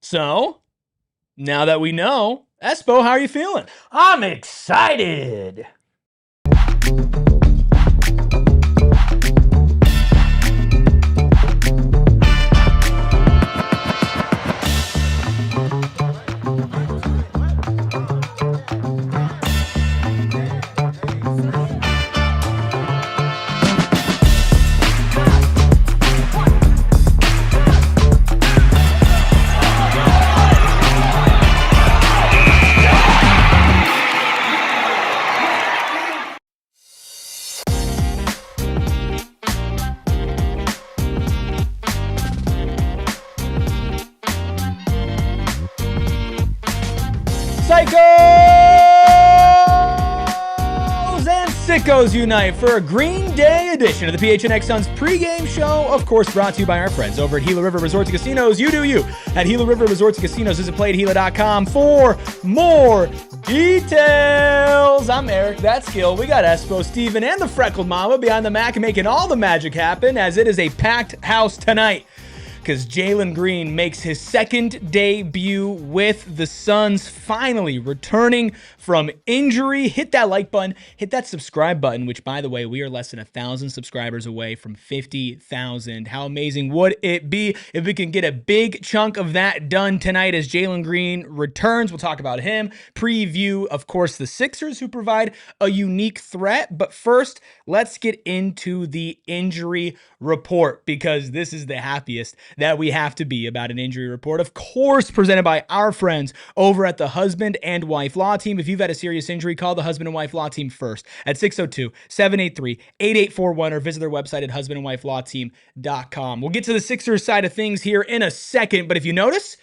So, now that we know, Espo, how are you feeling? I'm excited. Psychos and sickos unite for a Green Day edition of the PHNX Suns pregame show, of course brought to you by our friends over at Gila River Resorts and Casinos. You do you at Gila River Resorts and Casinos. Visit playatgila.com for more details. I'm Eric, that's Gil. We got Espo, Steven, and the freckled mama behind the Mac making all the magic happen as it is a packed house tonight, because Jalen Green makes his second debut with the Suns, finally returning from injury. Hit that like button, hit that subscribe button, which, by the way, we are less than 1,000 subscribers away from 50,000. How amazing would it be if we can get a big chunk of that done tonight as Jalen Green returns? We'll talk about him, preview, of course, the Sixers, who provide a unique threat. But first, let's get into the injury report, because this is the happiest that we have to be about an injury report. Of course, presented by our friends over at the Husband and Wife Law Team. If you've had a serious injury, call the Husband and Wife Law Team first at 602-783-8841 or visit their website at husbandandwifelawteam.com. We'll get to the Sixers side of things here in a second, but if you notice,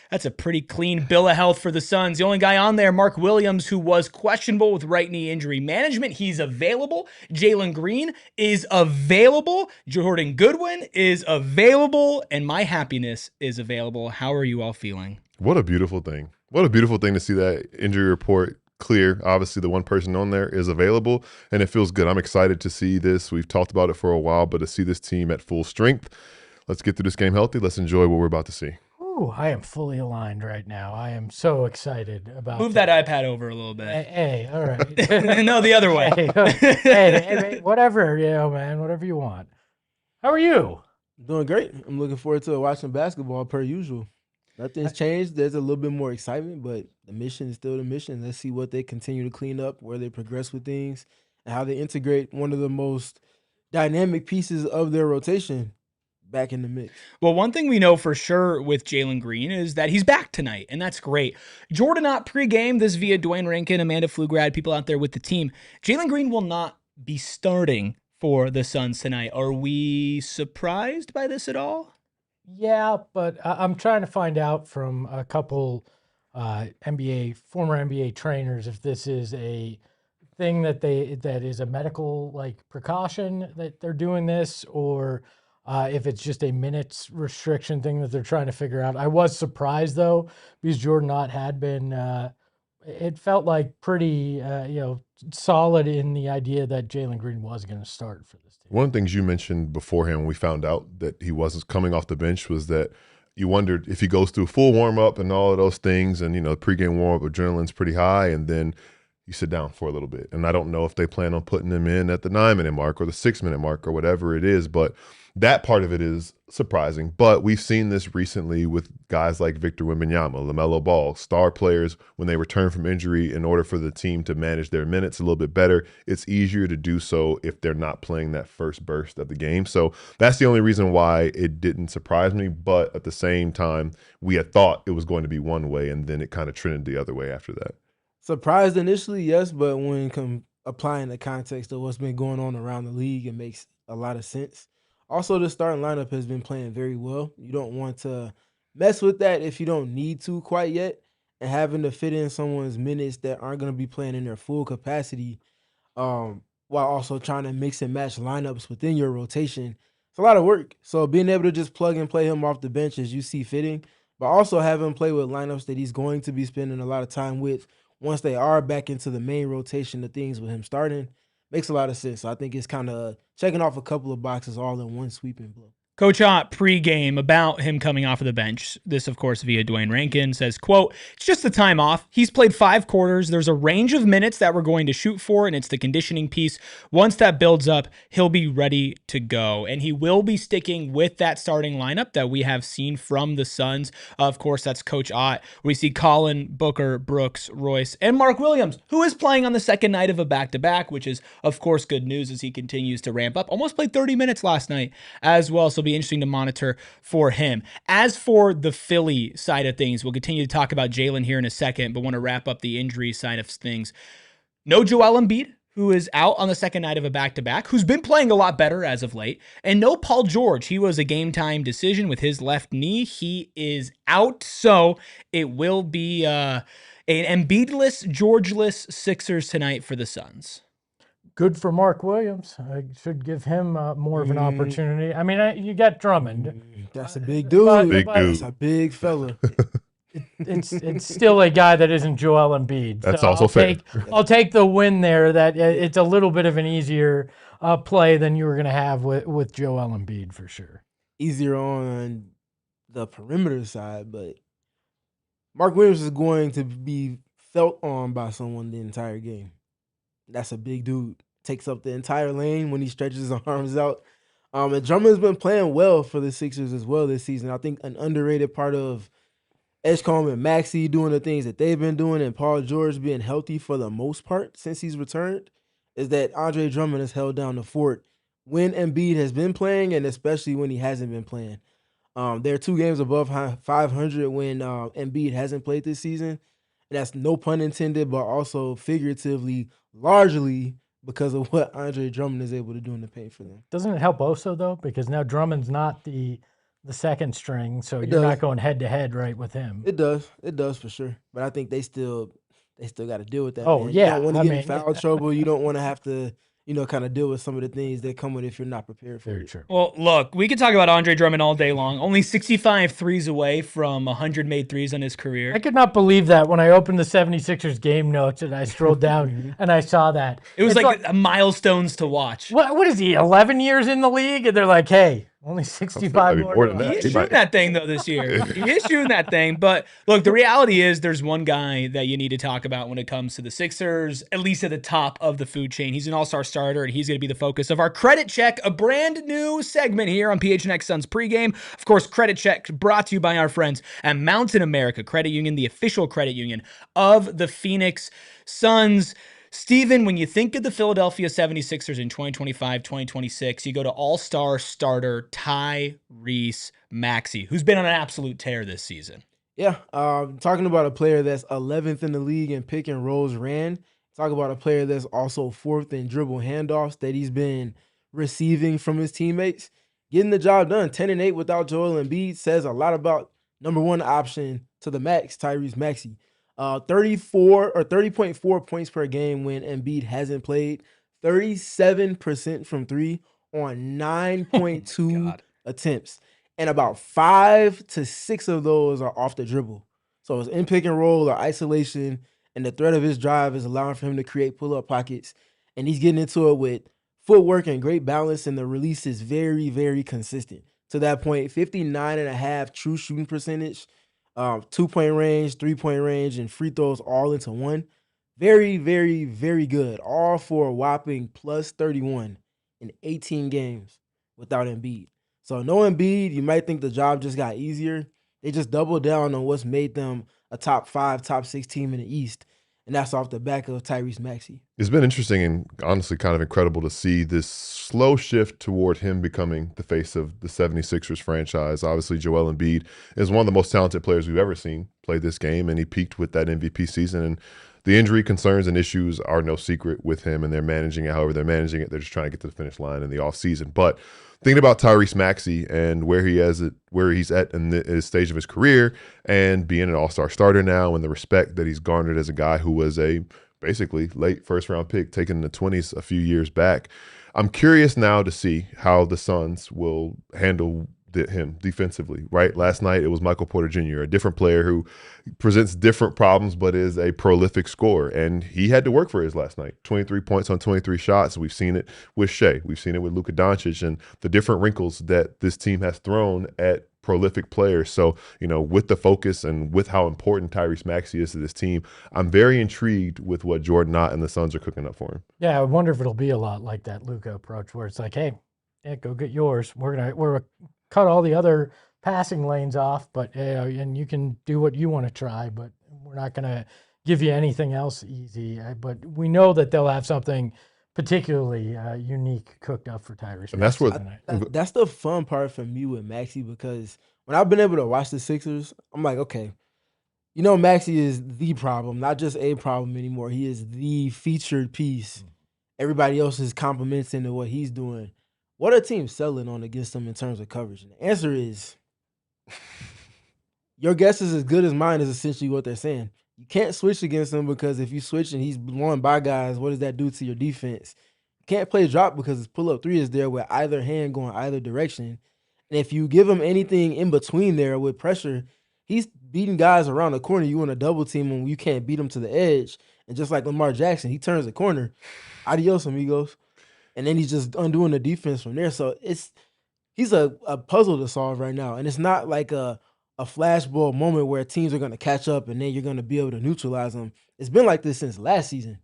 that's a pretty clean bill of health for the Suns. The only guy on there, Mark Williams, who was questionable with right knee injury management, he's available. Jalen Green is available. Jordan Goodwin is available. And my happiness is available. How are you all feeling? What a beautiful thing. What a beautiful thing to see that injury report clear. Obviously, the one person on there is available, and it feels good. I'm excited to see this. We've talked about it for a while, but to see this team at full strength, let's get through this game healthy. Let's enjoy what we're about to see. Ooh, I am fully aligned right now. I am so excited about Move that iPad over a little bit. Hey, all right. No, the other way. Hey, whatever, man, whatever you want. How are you? Doing great. I'm looking forward to watching basketball per usual. Nothing's changed. There's a little bit more excitement, but the mission is still the mission. Let's see what they continue to clean up, where they progress with things, and how they integrate one of the most dynamic pieces of their rotation back in the mix. Well, one thing we know for sure with Jalen Green is that he's back tonight, and that's great. Jordan not pregame this via Dwayne Rankin, Amanda Pflugrad, people out there with the team. Jalen Green will not be starting for the Suns tonight. Are we surprised by this at all? Yeah, but I'm trying to find out from a couple former NBA trainers if this is a thing that is a medical precaution that they're doing this, or if it's just a minutes restriction thing that they're trying to figure out. I was surprised though, because Jordan Knott had been it felt like pretty solid in the idea that Jalen Green was going to start for this team. One of the things you mentioned beforehand when we found out that he wasn't coming off the bench was that you wondered if he goes through full warm-up and all of those things, and pregame warm-up adrenaline's pretty high, and then you sit down for a little bit. And I don't know if they plan on putting him in at the 9-minute mark or the 6-minute mark or whatever it is, but that part of it is surprising. But we've seen this recently with guys like Victor Wembanyama, LaMelo Ball, star players. When they return from injury, in order for the team to manage their minutes a little bit better, it's easier to do so if they're not playing that first burst of the game. So that's the only reason why it didn't surprise me. But at the same time, we had thought it was going to be one way, and then it kind of trended the other way after that. Surprised initially, yes, but when applying the context of what's been going on around the league, it makes a lot of sense. Also, the starting lineup has been playing very well. You don't want to mess with that if you don't need to quite yet, and having to fit in someone's minutes that aren't going to be playing in their full capacity, while also trying to mix and match lineups within your rotation, it's a lot of work. So being able to just plug and play him off the bench as you see fitting, but also have him play with lineups that he's going to be spending a lot of time with once they are back into the main rotation of things with him starting, makes a lot of sense. So I think it's kind of checking off a couple of boxes all in one sweeping blow. Coach Ott pregame about him coming off of the bench. This, of course, via Dwayne Rankin says, quote, "It's just the time off. He's played 5 quarters. There's a range of minutes that we're going to shoot for, and it's the conditioning piece. Once that builds up, he'll be ready to go." And he will be sticking with that starting lineup that we have seen from the Suns. Of course, that's Coach Ott. We see Collin, Booker, Brooks, Royce, and Mark Williams, who is playing on the second night of a back-to-back, which is, of course, good news as he continues to ramp up. Almost played 30 minutes last night as well, so it'll be interesting to monitor for him. As for the Philly side of things, we'll continue to talk about Jalen here in a second, but want to wrap up the injury side of things. No Joel Embiid, who is out on the second night of a back-to-back, who's been playing a lot better as of late. And no Paul George. He was a game-time decision with his left knee. He is out, so it will be an Embiid-less, George-less Sixers tonight for the Suns. Good for Mark Williams. I should give him more of an opportunity. I mean, you got Drummond. That's a big dude. That's a big fella. It's still a guy that isn't Joel Embiid. That's so also fair. I'll take the win there. That it's a little bit of an easier play than you were going to have with Joel Embiid for sure. Easier on the perimeter side, but Mark Williams is going to be felt on by someone the entire game. That's a big dude. Takes up the entire lane when he stretches his arms out. And Drummond's been playing well for the Sixers as well this season. I think an underrated part of Edgecombe and Maxey doing the things that they've been doing and Paul George being healthy for the most part since he's returned is that Andre Drummond has held down the fort when Embiid has been playing and especially when he hasn't been playing. They're 2 games above 500 when Embiid hasn't played this season. And that's no pun intended, but also figuratively, largely because of what Andre Drummond is able to do in the paint for them. Doesn't it help Oso, though? Because now Drummond's not the second string, so you're not going head-to-head right with him. It does. It does for sure. But I think they still got to deal with that. Oh, man. yeah. You don't want to get in foul trouble. You don't want to have to, kind of deal with some of the things that come with it if you're not prepared for it. Very true. Well, look, we could talk about Andre Drummond all day long. Only 65 threes away from 100 made threes on his career. I could not believe that when I opened the 76ers game notes and I scrolled down and I saw that. It was like milestones to watch. What is he, 11 years in the league? And they're like, hey, only 65 more than that. He is shooting that thing, though, this year. He is shooting that thing. But, look, the reality is there's one guy that you need to talk about when it comes to the Sixers, at least at the top of the food chain. He's an all-star starter, and he's going to be the focus of our Credit Check, a brand new segment here on PHNX Suns pregame. Of course, Credit Check brought to you by our friends at Mountain America Credit Union, the official credit union of the Phoenix Suns. Steven, when you think of the Philadelphia 76ers in 2025-2026, you go to all-star starter Tyrese Maxey, who's been on an absolute tear this season. Yeah, talking about a player that's 11th in the league in pick and rolls ran. Talk about a player that's also 4th in dribble handoffs that he's been receiving from his teammates. Getting the job done, 10-8 without Joel Embiid says a lot about number one option to the max, Tyrese Maxey. 30.4 points per game when Embiid hasn't played. 37% from 3 on 9.2 attempts. And about 5 to 6 of those are off the dribble. So it's in pick and roll or isolation, and the threat of his drive is allowing for him to create pull-up pockets. And he's getting into it with footwork and great balance, and the release is very, very consistent. To that point, 59.5 true shooting percentage, 2-point range, 3-point range, and free throws all into one. Very, very, very good. All for a whopping plus 31 in 18 games without Embiid. So no Embiid, you might think the job just got easier. They just doubled down on what's made them a top 5, top 6 team in the East. And that's off the back of Tyrese Maxey. It's been interesting and honestly kind of incredible to see this slow shift toward him becoming the face of the 76ers franchise. Obviously, Joel Embiid is one of the most talented players we've ever seen play this game, and he peaked with that MVP season. And the injury concerns and issues are no secret with him, and they're managing it however they're managing it. They're just trying to get to the finish line in the offseason. But thinking about Tyrese Maxey and where he's at in his stage of his career and being an all-star starter now and the respect that he's garnered as a guy who was a basically late first-round pick taken in the 20s a few years back, I'm curious now to see how the Suns will handle him defensively, right? Last night, it was Michael Porter Jr., a different player who presents different problems but is a prolific scorer. And he had to work for his last night. 23 points on 23 shots. We've seen it with Shea. We've seen it with Luka Doncic and the different wrinkles that this team has thrown at prolific players. So, with the focus and with how important Tyrese Maxey is to this team, I'm very intrigued with what Jordan Knott and the Suns are cooking up for him. Yeah, I wonder if it'll be a lot like that Luka approach where it's like, hey, yeah, go get yours. We're gonna cut all the other passing lanes off, but and you can do what you want to try, but we're not gonna give you anything else easy. But we know that they'll have something particularly unique cooked up for Tyrese. And that's what that's the fun part for me with Maxey, because when I've been able to watch the Sixers, I'm like, okay, Maxey is the problem, not just a problem anymore. He is the featured piece. Everybody else is complimenting to what he's doing. What are teams selling on against him in terms of coverage? And the answer is, your guess is as good as mine, is essentially what they're saying. You can't switch against him because if you switch and he's blowing by guys, what does that do to your defense? You can't play drop because his pull-up three is there with either hand going either direction. And if you give him anything in between there with pressure, he's beating guys around the corner. You want to double team him, you can't beat him to the edge. And just like Lamar Jackson, he turns the corner. Adios, amigos. And then he's just undoing the defense from there. So he's a puzzle to solve right now. And it's not like a flashball moment where teams are going to catch up and then you're going to be able to neutralize them. It's been like this since last season.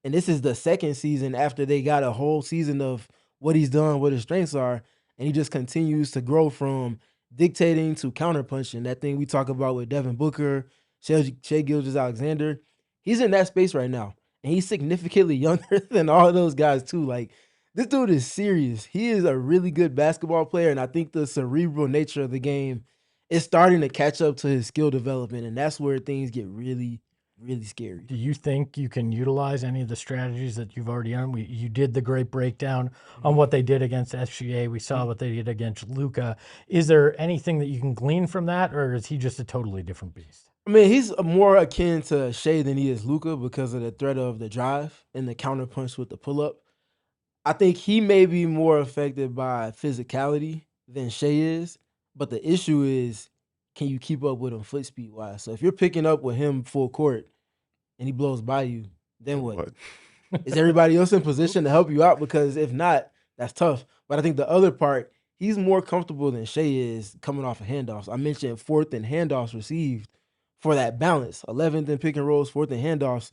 And this is the second season after they got a whole season of what he's done, what his strengths are. And he just continues to grow from dictating to counterpunching. That thing we talk about with Devin Booker, Shai Gilgeous-Alexander. He's in that space right now. And he's significantly younger than all of those guys too. Like, this dude is serious. He is a really good basketball player, and I think the cerebral nature of the game is starting to catch up to his skill development, and that's where things get really, really scary. Do you think you can utilize any of the strategies that you've already done? You did the great breakdown on what they did against SGA. We saw what they did against Luka. Is there anything that you can glean from that, or is he just a totally different beast? I mean, he's more akin to Shea than he is Luka because of the threat of the drive and the counterpunch with the pull-up. I think he may be more affected by physicality than Shea is, but the issue is, can you keep up with him foot speed-wise? So if you're picking up with him full court and he blows by you, then what? Is everybody else in position to help you out? Because if not, that's tough. But I think the other part, he's more comfortable than Shea is coming off of handoffs. I mentioned 4th and handoffs received for that balance. 11th in pick and rolls, 4th in handoffs.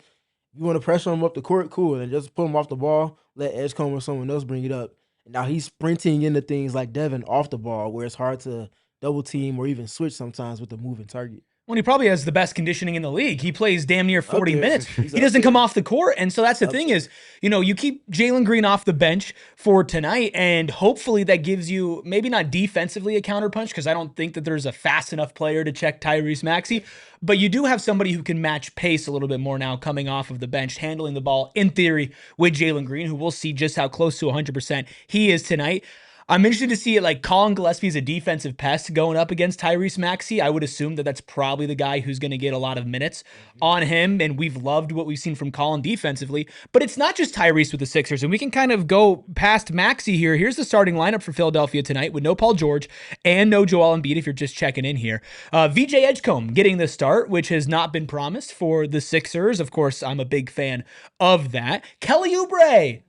If you want to pressure him up the court, cool. And just put him off the ball, let Edgecombe or someone else bring it up. And now he's sprinting into things like Devin off the ball where it's hard to double team or even switch sometimes with the moving target. When he probably has the best conditioning in the league. He plays damn near 40 minutes. He He's doesn't come off the court. And so that's the thing is, you keep Jalen Green off the bench for tonight, and hopefully that gives you maybe not defensively a counterpunch, because I don't think that there's a fast enough player to check Tyrese Maxey, but you do have somebody who can match pace a little bit more now coming off of the bench, handling the ball in theory with Jalen Green, who we'll see just how close to 100% he is tonight. I'm interested to see it, like Collin Gillespie is a defensive pest going up against Tyrese Maxey. I would assume that that's probably the guy who's going to get a lot of minutes on him, and we've loved what we've seen from Collin defensively. But it's not just Tyrese with the Sixers, and we can kind of go past Maxey here. Here's the starting lineup for Philadelphia tonight with no Paul George and no Joel Embiid if you're just checking in here. VJ Edgecombe getting the start, which has not been promised for the Sixers. Of course, I'm a big fan of that. Kelly Oubre,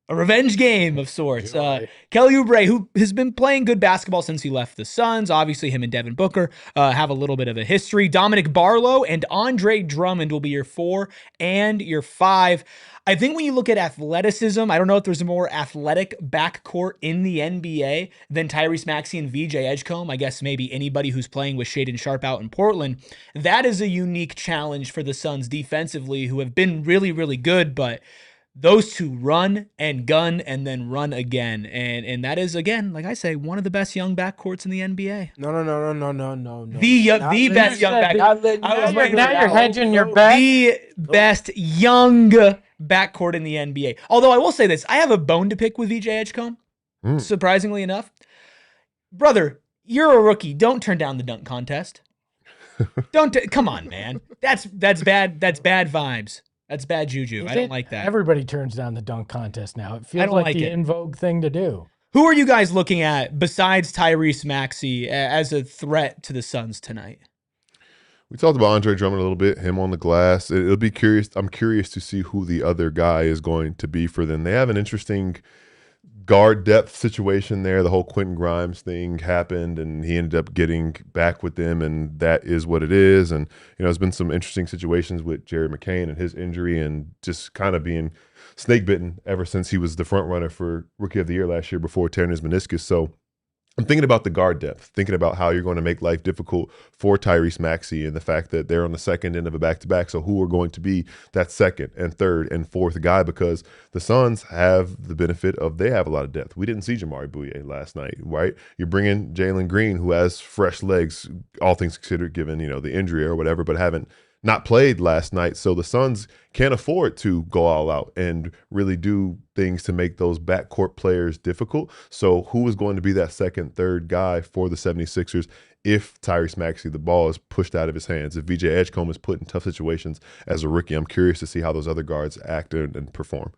a revenge game of sorts. Kelly Oubre, who has been playing good basketball since he left the Suns. Obviously, him and Devin Booker have a little bit of a history. Dominic Barlow and Andre Drummond will be your 4 and your 5. I think when you look at athleticism, I don't know if there's a more athletic backcourt in the NBA than Tyrese Maxey and VJ Edgecombe. I guess maybe anybody who's playing with Shaedon Sharpe out in Portland. That is a unique challenge for the Suns defensively, who have been really, really good, but those two run and gun and then run again. And that is, again, like I say, one of the best young backcourts in the NBA. No. The best young backcourt. Now you're hedging your bet. The best young backcourt in the NBA. Although I will say this, I have a bone to pick with VJ Edgecombe, surprisingly enough. Brother, you're a rookie. Don't turn down the dunk contest. Come on, man. That's bad. That's bad vibes. That's bad juju. I don't like that. Everybody turns down the dunk contest now. It feels like the in vogue thing to do. Who are you guys looking at besides Tyrese Maxey as a threat to the Suns tonight? We talked about Andre Drummond a little bit, him on the glass. It'll be curious. I'm curious to see who the other guy is going to be for them. They have an interesting guard depth situation there. The whole Quentin Grimes thing happened, and he ended up getting back with them, and that is what it is. And, there's been some interesting situations with Jerry McCain and his injury and just kind of being snake bitten ever since he was the front runner for Rookie of the Year last year before tearing his meniscus. So I'm thinking about the guard depth, thinking about how you're going to make life difficult for Tyrese Maxey and the fact that they're on the second end of a back-to-back. So who are going to be that second and third and fourth guy? Because the Suns have the benefit of they have a lot of depth. We didn't see Jamari Bouye last night, right? You're bringing Jalen Green, who has fresh legs, all things considered, given, the injury or whatever, but haven't not played last night. So the Suns can't afford to go all out and really do things to make those backcourt players difficult. So who is going to be that second, third guy for the 76ers if Tyrese Maxey, the ball is pushed out of his hands, if VJ Edgecombe is put in tough situations as a rookie? I'm curious to see how those other guards act and perform.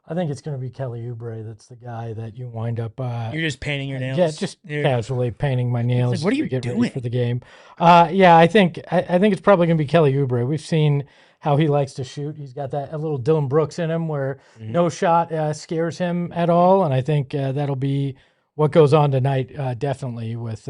I think it's going to be Kelly Oubre. That's the guy that you wind up. You're just painting your nails. Yeah, just casually painting my nails. Like, what are you get doing ready for the game? Yeah, I think it's probably going to be Kelly Oubre. We've seen how he likes to shoot. He's got a little Dillon Brooks in him, where no shot scares him at all. And I think that'll be what goes on tonight. Definitely with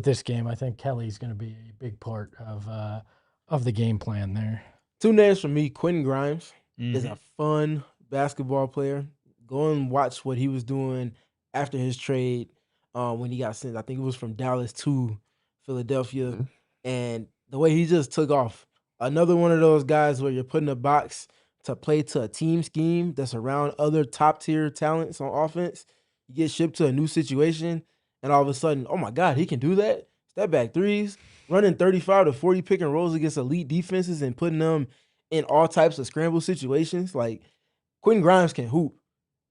this game, I think Kelly's going to be a big part of the game plan there. Two names for me: Quentin Grimes is a fun basketball player. Go and watch what he was doing after his trade when he got sent. I think it was from Dallas to Philadelphia. And the way he just took off. Another one of those guys where you're putting a box to play to a team scheme that's around other top-tier talents on offense. You get shipped to a new situation, and all of a sudden, oh, my God, he can do that? Step back threes, running 35 to 40 pick and rolls against elite defenses and putting them in all types of scramble situations. Like, Quentin Grimes can hoop.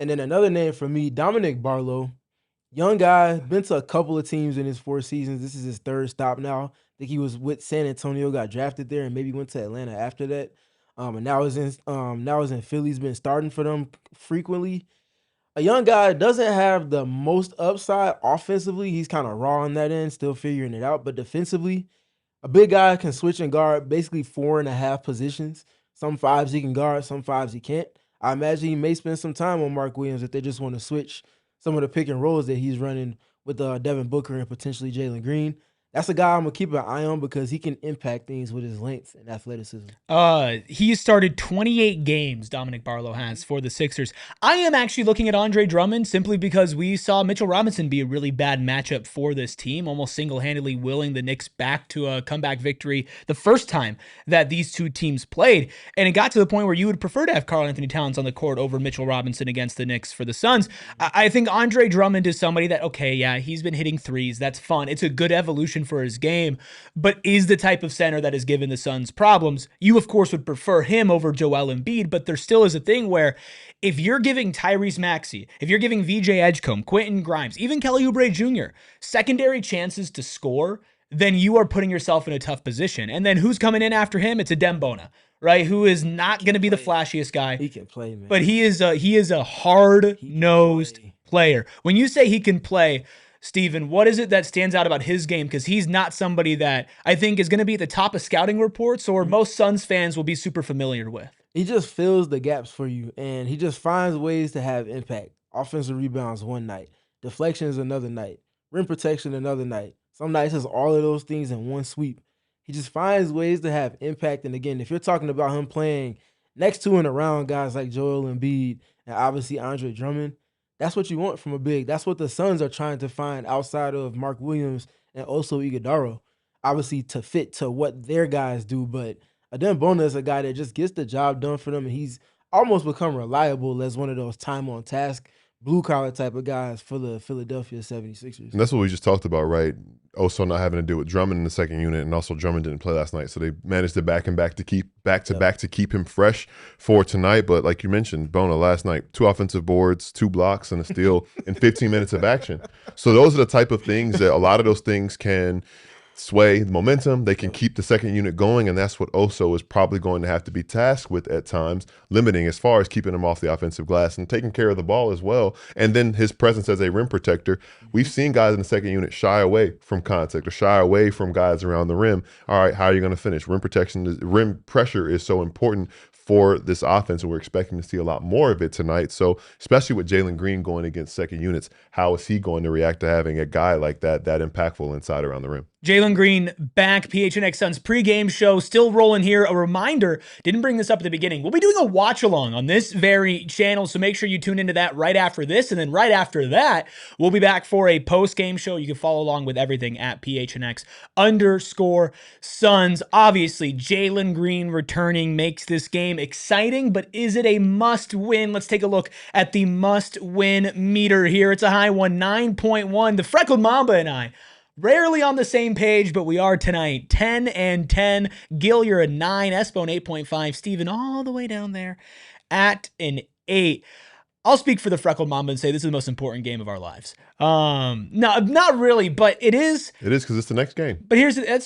And then another name for me, Dominic Barlow. Young guy, been to a couple of teams in his 4 seasons. This is his third stop now. I think he was with San Antonio, got drafted there, and maybe went to Atlanta after that. And now is in Philly. He's been starting for them frequently. A young guy doesn't have the most upside offensively. He's kind of raw on that end, still figuring it out. But defensively, a big guy can switch and guard basically 4.5 positions. Some fives he can guard, some fives he can't. I imagine he may spend some time on Mark Williams if they just want to switch some of the pick and rolls that he's running with Devin Booker and potentially Jalen Green. That's a guy I'm going to keep an eye on because he can impact things with his length and athleticism. He started 28 games, Dominic Barlow has, for the Sixers. I am actually looking at Andre Drummond simply because we saw Mitchell Robinson be a really bad matchup for this team, almost single-handedly willing the Knicks back to a comeback victory the first time that these two teams played. And it got to the point where you would prefer to have Karl-Anthony Towns on the court over Mitchell Robinson against the Knicks for the Suns. I think Andre Drummond is somebody that, okay, yeah, he's been hitting threes. That's fun. It's a good evolution for his game, but is the type of center that has given the Suns problems. You, of course, would prefer him over Joel Embiid, but there still is a thing where if you're giving Tyrese Maxey, if you're giving VJ Edgecombe, Quentin Grimes, even Kelly Oubre Jr. secondary chances to score, then you are putting yourself in a tough position. And then who's coming in after him? It's a Dembona, right? Who is not going to be the flashiest guy. He can play, man. But he is a hard-nosed player. When you say he can play, Steven, what is it that stands out about his game? Because he's not somebody that I think is going to be at the top of scouting reports or most Suns fans will be super familiar with. He just fills the gaps for you, and he just finds ways to have impact. Offensive rebounds one night, deflections another night, rim protection another night. Some nights has all of those things in one sweep. He just finds ways to have impact. And again, if you're talking about him playing next to and around guys like Joel Embiid and obviously Andre Drummond, that's what you want from a big. That's what the Suns are trying to find outside of Mark Williams and also Iguodala, obviously to fit to what their guys do. But Dembona is a guy that just gets the job done for them, and he's almost become reliable as one of those time-on-task, blue-collar type of guys for the Philadelphia 76ers. And that's what we just talked about, right? Also not having to deal with Drummond in the second unit, and also Drummond didn't play last night, so they managed to back him back to keep back-to-back to keep him fresh for tonight. But like you mentioned, Bona last night, 2 offensive boards, 2 blocks, and a steal in 15 minutes of action. So those are the type of things that a lot of those things can sway the momentum. They can keep the second unit going, and that's what Oso is probably going to have to be tasked with at times, limiting as far as keeping him off the offensive glass and taking care of the ball as well. And then his presence as a rim protector. We've seen guys in the second unit shy away from contact or shy away from guys around the rim. All right, how are you going to finish? Rim protection, rim pressure is so important for this offense, and we're expecting to see a lot more of it tonight. So especially with Jalen Green going against second units, how is he going to react to having a guy like that impactful inside around the rim? Jalen Green back, PHNX Suns pregame show still rolling here. A reminder, didn't bring this up at the beginning. We'll be doing a watch along on this very channel, so make sure you tune into that right after this. And then right after that, we'll be back for a post-game show. You can follow along with everything at PHNX_Suns. Obviously, Jalen Green returning makes this game exciting, but is it a must-win? Let's take a look at the must-win meter here. It's a high one, 9.1. The Freckled Mamba and I, rarely on the same page, but we are tonight. 10 and 10. Gil, you're a 9. Espone, 8.5. Steven, all the way down there at an 8. I'll speak for the Freckled Mamba and say this is the most important game of our lives. No, not really, but it is. It is because it's the next game. But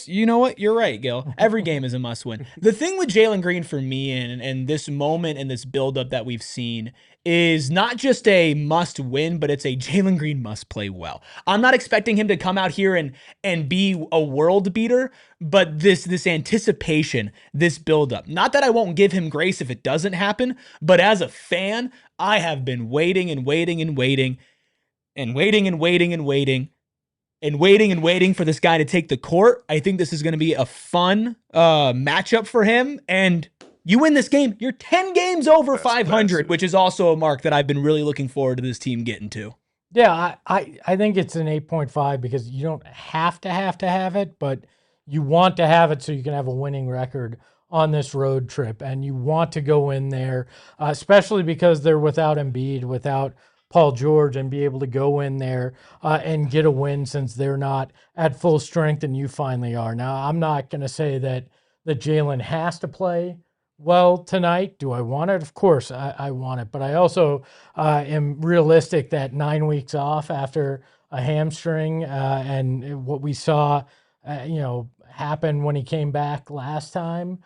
you know what? You're right, Gil. Every game is a must win. The thing with Jalen Green for me and this moment and this buildup that we've seen is not just a must win, but it's a Jalen Green must play well. I'm not expecting him to come out here and be a world beater, but this anticipation, this buildup. Not that I won't give him grace if it doesn't happen, but as a fan, I have been waiting and waiting and waiting and waiting and waiting and waiting and waiting and waiting for this guy to take the court. I think this is going to be a fun matchup for him. And you win this game, you're 10 games over 500, which is also a mark that I've been really looking forward to this team getting to. Yeah, I think it's an 8.5 because you don't have to have it, but you want to have it so you can have a winning record on this road trip. And you want to go in there, especially because they're without Embiid, without Paul George, and be able to go in there and get a win since they're not at full strength and you finally are. Now, I'm not going to say that Jalen has to play well tonight. Do I want it? Of course I want it, but I also am realistic that 9 weeks off after a hamstring and what we saw happen when he came back last time,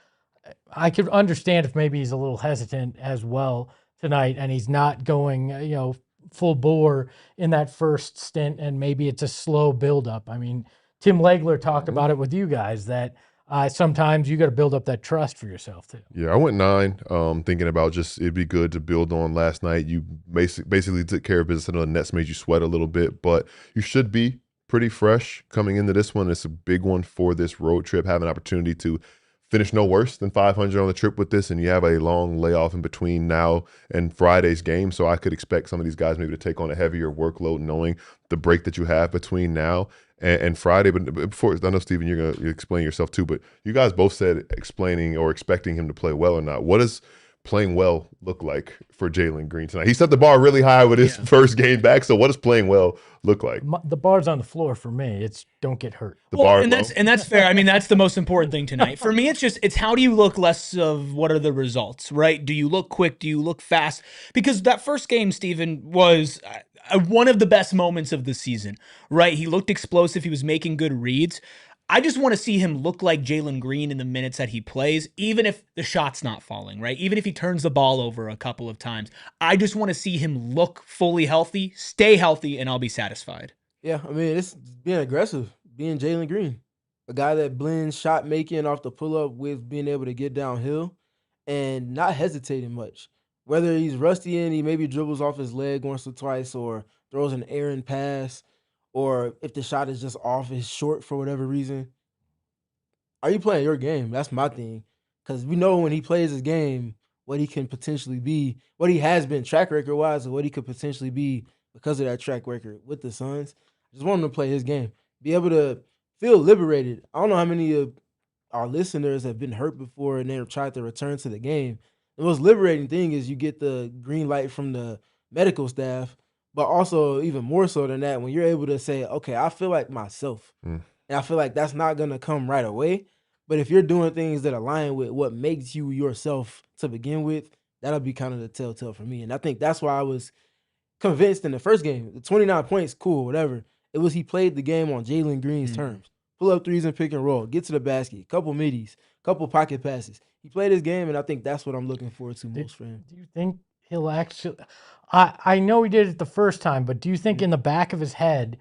I could understand if maybe he's a little hesitant as well tonight and he's not going full bore in that first stint, and maybe it's a slow buildup. I mean, Tim Legler talked about it with you guys that sometimes you got to build up that trust for yourself too. Yeah, I went 9, thinking about just it'd be good to build on last night. You basically took care of business. I know the Nets made you sweat a little bit, but you should be pretty fresh coming into this one. It's a big one for this road trip. Have an opportunity to finish no worse than 500 on the trip with this, and you have a long layoff in between now and Friday's game. So I could expect some of these guys maybe to take on a heavier workload, knowing the break that you have between now and Friday. But before, I know, Steven, you're going to explain yourself too, but you guys both said explaining or expecting him to play well or not. What does playing well look like for Jalen Green tonight? He set the bar really high with his first game back. So what does playing well look like? The bar's on the floor for me. It's don't get hurt. And that's fair. I mean, that's the most important thing tonight. For me, it's how do you look, less of what are the results, right? Do you look quick? Do you look fast? Because that first game, Steven, was one of the best moments of the season, right? He looked explosive. He was making good reads. I just want to see him look like Jalen Green in the minutes that he plays, even if the shot's not falling, right? Even if he turns the ball over a couple of times. I just want to see him look fully healthy, stay healthy, and I'll be satisfied. Yeah, I mean, it's being aggressive, being Jalen Green. A guy that blends shot making off the pull-up with being able to get downhill and not hesitating much. Whether he's rusty and he maybe dribbles off his leg once or twice or throws an errant pass, or if the shot is just off, is short for whatever reason. Are you playing your game? That's my thing. Because we know when he plays his game, what he can potentially be, what he has been track record-wise, and what he could potentially be because of that track record with the Suns. I just want him to play his game. Be able to feel liberated. I don't know how many of our listeners have been hurt before and they've tried to return to the game. The most liberating thing is you get the green light from the medical staff, but also even more so than that, when you're able to say, okay, I feel like myself. And I feel like that's not going to come right away. But if you're doing things that align with what makes you yourself to begin with, that'll be kind of the telltale for me. And I think that's why I was convinced in the first game. The 29 points, cool, whatever. It was he played the game on Jalen Green's terms. pull up threes and pick and roll, get to the basket, couple middies, couple pocket passes. He played his game, and I think that's what I'm looking forward to most for him. Do you think he'll actually? I know he did it the first time, but do you think in the back of his head,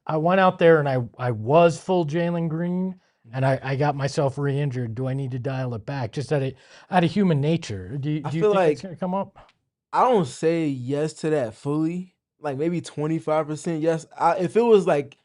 I went out there and I was full Jalen Green and I got myself re-injured. Do I need to dial it back? Just out of human nature. Do you feel think like it's gonna come up? I don't say yes to that fully. Like maybe 25% yes. If it was like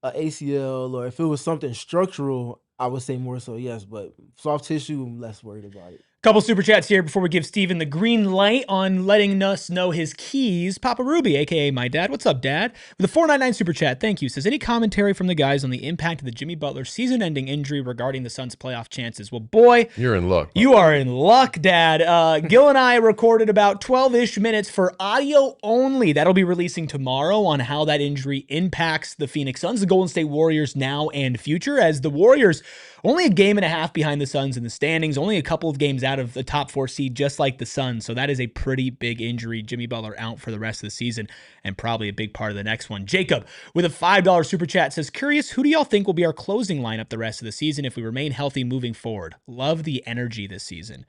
a ACL or if it was something structural, I would say more so yes. But soft tissue, I'm less worried about it. Couple super chats here before we give Steven the green light on letting us know his keys. Papa Ruby, a.k.a. my dad. What's up, Dad? With a 499 super chat, thank you. Says, any commentary from the guys on the impact of the Jimmy Butler season-ending injury regarding the Suns' playoff chances? Well, boy, You're in luck. you are in luck, Dad. Gil and I recorded about 12-ish minutes for audio only. That'll be releasing tomorrow on how that injury impacts the Phoenix Suns, the Golden State Warriors now and future, as the Warriors only a game and a half behind the Suns in the standings, only a couple of games out of the top 4 seed, just like the Suns. So that is a pretty big injury. Jimmy Butler out for the rest of the season and probably a big part of the next one. Jacob with a $5 super chat says, curious, who do y'all think will be our closing lineup the rest of the season if we remain healthy moving forward? Love the energy this season.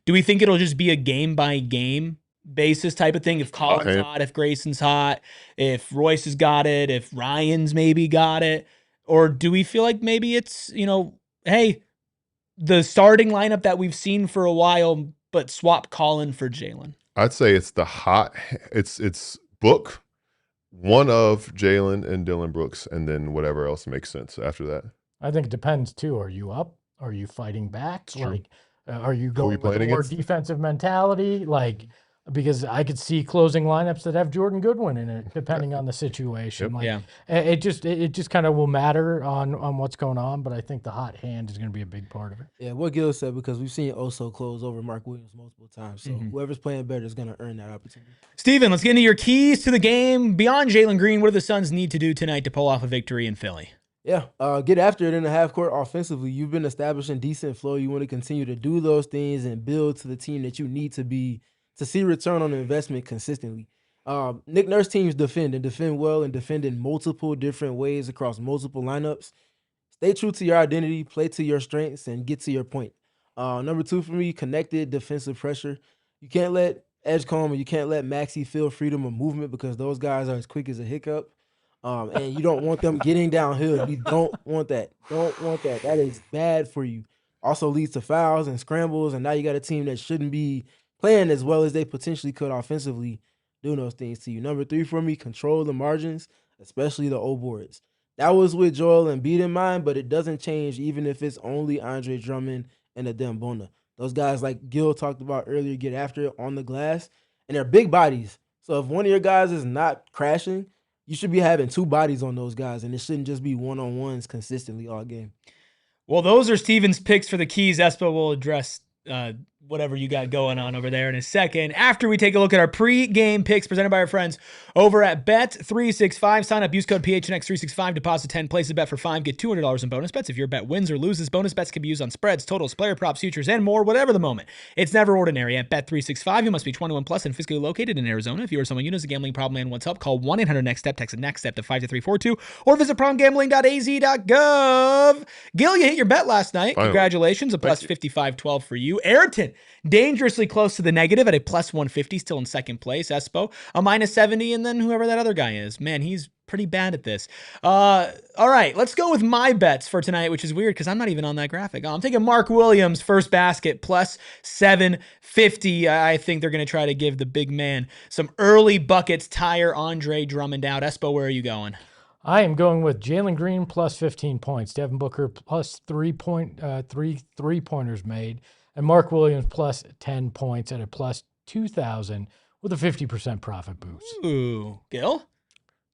Do we think it'll just be a game by game basis type of thing? If Collin's hot, if Grayson's hot, if Royce has got it, if Ryan's maybe got it, or do we feel like maybe it's, hey, the starting lineup that we've seen for a while, but swap Collin for Jalen? I'd say it's it's Book, one of Jalen and Dillon Brooks, and then whatever else makes sense after that. I think it depends too. Are you up? Are you fighting back? True. Like, are you going with playing a more against? defensive mentality? Like, because I could see closing lineups that have Jordan Goodwin in it, depending on the situation. Yep. Like, Yeah. it just kind of will matter on what's going on. But I think the hot hand is going to be a big part of it. Yeah, what Gil said, because we've seen Oso close over Mark Williams multiple times. So whoever's playing better is going to earn that opportunity. Steven, let's get into your keys to the game. Beyond Jalen Green, what do the Suns need to do tonight to pull off a victory in Philly? Yeah, get after it in the half court offensively. You've been establishing decent flow. You want to continue to do those things and build to the team that you need to be to see return on the investment consistently. Nick Nurse teams defend well and defend in multiple different ways across multiple lineups. Stay true to your identity, play to your strengths, and get to your point. Number 2 for me, connected defensive pressure. You can't let Edgecombe or you can't let Maxey feel freedom of movement because those guys are as quick as a hiccup. And you don't want them getting downhill. You don't want that. Don't want that. That is bad for you. Also leads to fouls and scrambles, and now you got a team that shouldn't be playing as well as they potentially could offensively, doing those things to you. Number 3 for me, control the margins, especially the O boards. That was with Joel Embiid in mind, but it doesn't change even if it's only Andre Drummond and Adem Bona. Those guys, like Gil talked about earlier, get after it on the glass, and they're big bodies. So if one of your guys is not crashing, you should be having 2 bodies on those guys, and it shouldn't just be one-on-ones consistently all game. Well, those are Steven's picks for the keys. Espo will address whatever you got going on over there in a second. After we take a look at our pre-game picks presented by our friends over at Bet365. Sign up, use code PHNX365, deposit 10, place a bet for 5, get $200 in bonus bets. If your bet wins or loses, bonus bets can be used on spreads, totals, player props, futures, and more, whatever the moment. It's never ordinary at Bet365. You must be 21 plus and physically located in Arizona. If you or someone you know is a gambling problem and wants help, call 1-800-NEXT-STEP, text NEXT STEP to 52342, or visit promgambling.az.gov. Gil, you hit your bet last night. Finally. Congratulations, a plus 55-12 for you. Ayrton, dangerously close to the negative at a plus 150, still in second place. Espo, a minus 70, and then whoever that other guy is. Man, he's pretty bad at this. All right, let's go with my bets for tonight, which is weird because I'm not even on that graphic. I'm taking Mark Williams, first basket, plus 750. I think they're going to try to give the big man some early buckets, tire Andre Drummond out. Espo, where are you going? I am going with Jalen Green plus 15 points, Devin Booker plus 3 pointers made, and Mark Williams plus 10 points at a plus 2,000 with a 50% profit boost. Ooh, Gil?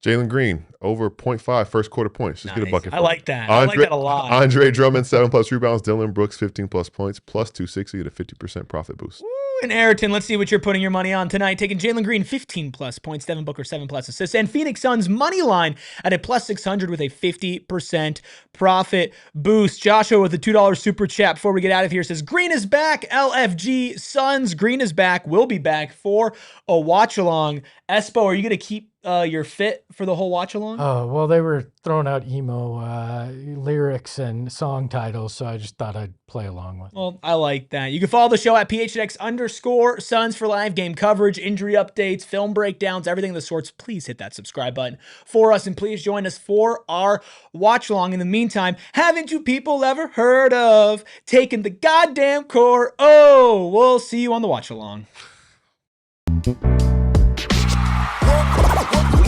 Jalen Green, over 0.5 first quarter points. Just get a bucket. I like that. I like that a lot. Andre Drummond, 7 plus rebounds. Dillon Brooks, 15 plus points, plus 260 at a 50% profit boost. And Ayrton, let's see what you're putting your money on tonight. Taking Jalen Green, 15 plus points, Devin Booker, 7 plus assists, and Phoenix Suns money line at a plus 600 with a 50% profit boost. Joshua with a $2 super chat before we get out of here says, Green is back, LFG Suns. Green is back, will be back for a watch along. Espo, are you going to keep your fit for the whole watch along? Oh, well, they were throwing out emo lyrics and song titles, so I just thought I'd play along with it. Well, I like that. You can follow the show at PHNX_Suns for live game coverage, injury updates, film breakdowns, everything of the sorts. Please hit that subscribe button for us, and please join us for our watch along. In the meantime, haven't you people ever heard of taking the goddamn core? Oh, we'll see you on the watch along. We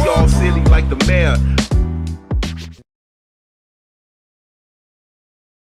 all silly like the mayor.